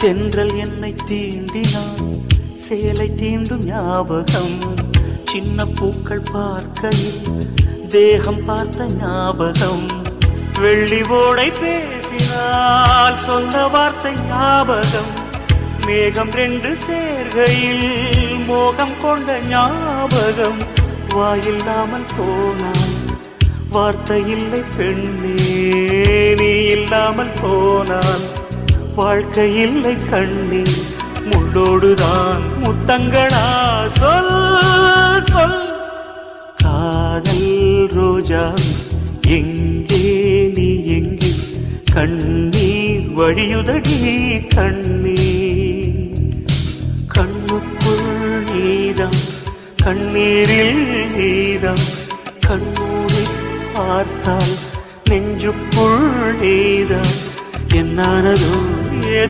தென்றல் என்னை தீண்டினான், சேலை தீண்டும் ஞாபகம். சின்ன பூக்கள் பார்க்கையில் தேகம் பார்த்த ஞாபகம். வெள்ளி ஓடை பேசினால் சொன்ன வார்த்தை ஞாபகம். மேகம் ரெண்டு சேர்கையில் மோகம் கொண்ட ஞாபகம். வாயில்லாமல் போனான், வார்த்தை இல்லை பெண்ணே, நீ இல்லாமல் போனான். வாழ்க்கை இல்லை கண்ணே, முள்ளோடுதான் முத்தங்களா? சொல் சொல். காதல் ரோஜா எங்கே, நீ எங்கே? கண்ணீர் வழியுதடி கண்ணீர். கண்ணுக்குள் நீதான், கண்ணீரில் நீதான். கண்ணூரை பார்த்தால் நெஞ்சுக்குள் நீதான். என்னானதோ